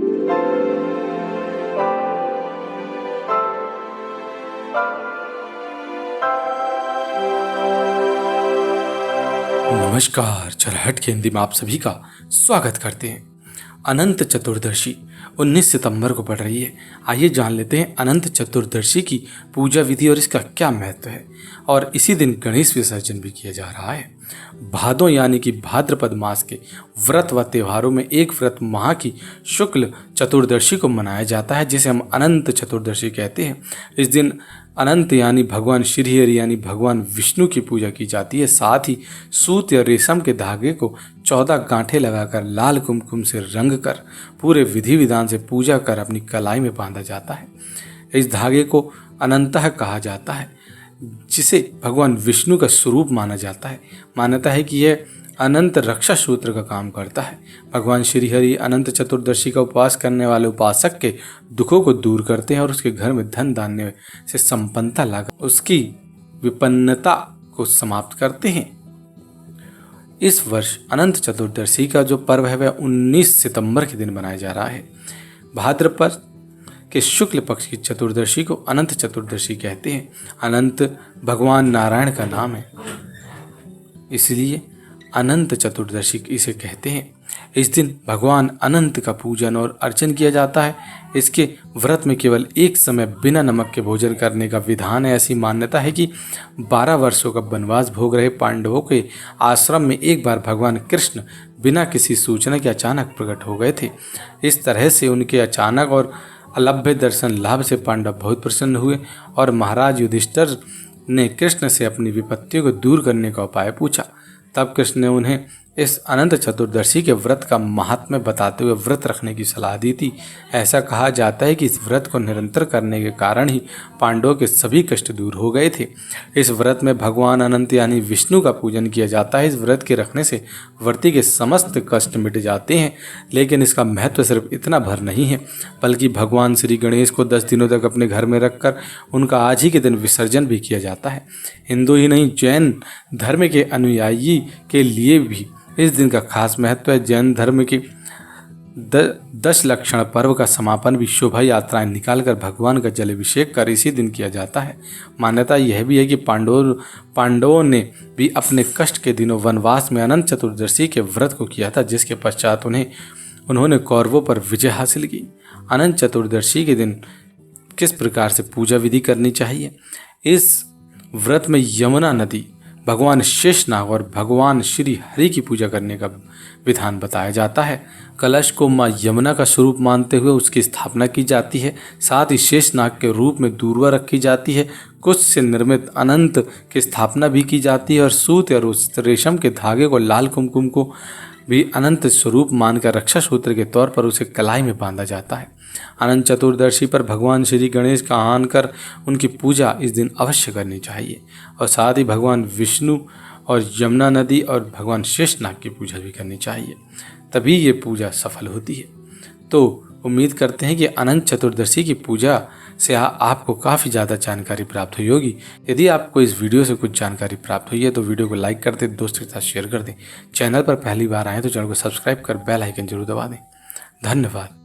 नमस्कार, चरहट के हिंदी में आप सभी का स्वागत करते हैं। अनंत चतुर्दशी 19 सितंबर को पड़ रही है। आइए जान लेते हैं अनंत चतुर्दशी की पूजा विधि और इसका क्या महत्व है। और इसी दिन गणेश विसर्जन भी किया जा रहा है। भादों यानी कि भाद्रपद मास के व्रत व त्योहारों में एक व्रत माह की शुक्ल चतुर्दशी को मनाया जाता है, जिसे हम अनंत चतुर्दशी कहते हैं। इस दिन अनंत यानी भगवान श्रीहरि यानी भगवान विष्णु की पूजा की जाती है। साथ ही सूत या रेशम के धागे को 14 गांठें लगाकर लाल कुमकुम से रंग कर पूरे विधि विधान से पूजा कर अपनी कलाई में बांधा जाता है। इस धागे को अनंतः कहा जाता है, जिसे भगवान विष्णु का स्वरूप माना जाता है। मान्यता है कि यह अनंत रक्षा सूत्र का काम करता है। भगवान श्रीहरि अनंत चतुर्दशी का उपवास करने वाले उपासक के दुखों को दूर करते हैं और उसके घर में धन धान्य से संपन्नता लाकर उसकी विपन्नता को समाप्त करते हैं। इस वर्ष अनंत चतुर्दशी का जो पर्व है वह 19 सितंबर के दिन मनाया जा रहा है। भाद्रपद के शुक्ल पक्ष की चतुर्दशी को अनंत चतुर्दशी कहते हैं। अनंत भगवान नारायण का नाम है, इसलिए अनंत चतुर्दशी इसे कहते हैं। इस दिन भगवान अनंत का पूजन और अर्चन किया जाता है। इसके व्रत में केवल एक समय बिना नमक के भोजन करने का विधान है। ऐसी मान्यता है कि 12 वर्षों का वनवास भोग रहे पांडवों के आश्रम में एक बार भगवान कृष्ण बिना किसी सूचना के अचानक प्रकट हो गए थे। इस तरह से उनके अचानक और अलभ्य दर्शन लाभ से पांडव बहुत प्रसन्न हुए और महाराज युधिष्ठिर ने कृष्ण से अपनी विपत्तियों को दूर करने का उपाय पूछा। तब कृष्ण ने उन्हें इस अनंत चतुर्दशी के व्रत का महात्म्य बताते हुए व्रत रखने की सलाह दी थी। ऐसा कहा जाता है कि इस व्रत को निरंतर करने के कारण ही पांडवों के सभी कष्ट दूर हो गए थे। इस व्रत में भगवान अनंत यानी विष्णु का पूजन किया जाता है। इस व्रत के रखने से व्रती के समस्त कष्ट मिट जाते हैं। लेकिन इसका महत्व सिर्फ इतना भर नहीं है, बल्कि भगवान श्री गणेश को 10 दिनों तक अपने घर में रखकर उनका आज ही के दिन विसर्जन भी किया जाता है। हिंदू ही नहीं, जैन धर्म के अनुयायी के लिए भी इस दिन का खास महत्व है। जैन धर्म के 10 लक्षण पर्व का समापन भी शोभा यात्राएं निकालकर भगवान का जलाभिषेक कर इसी दिन किया जाता है। मान्यता यह भी है कि पांडवों ने भी अपने कष्ट के दिनों वनवास में अनंत चतुर्दशी के व्रत को किया था, जिसके पश्चात उन्होंने कौरवों पर विजय हासिल की। अनंत चतुर्दशी के दिन किस प्रकार से पूजा विधि करनी चाहिए? इस व्रत में यमुना नदी, भगवान शेषनाग और भगवान श्री हरि की पूजा करने का विधान बताया जाता है। कलश को माँ यमुना का स्वरूप मानते हुए उसकी स्थापना की जाती है। साथ ही शेषनाग के रूप में दूर्वा रखी जाती है। कुश से निर्मित अनंत की स्थापना भी की जाती है और सूत या रेशम के धागे को लाल कुमकुम को भी अनंत स्वरूप मानकर रक्षा सूत्र के तौर पर उसे कलाई में बांधा जाता है। अनंत चतुर्दशी पर भगवान श्री गणेश का आह्वान कर उनकी पूजा इस दिन अवश्य करनी चाहिए और साथ ही भगवान विष्णु और यमुना नदी और भगवान शेषनाग की पूजा भी करनी चाहिए, तभी ये पूजा सफल होती है। तो उम्मीद करते हैं कि अनंत चतुर्दशी की पूजा से आपको काफ़ी ज़्यादा जानकारी प्राप्त हुई होगी। यदि आपको इस वीडियो से कुछ जानकारी प्राप्त हुई है तो वीडियो को लाइक कर दें, दोस्तों के साथ शेयर कर दें। चैनल पर पहली बार आए तो चैनल को सब्सक्राइब कर बेल आइकन जरूर दबा दें। धन्यवाद।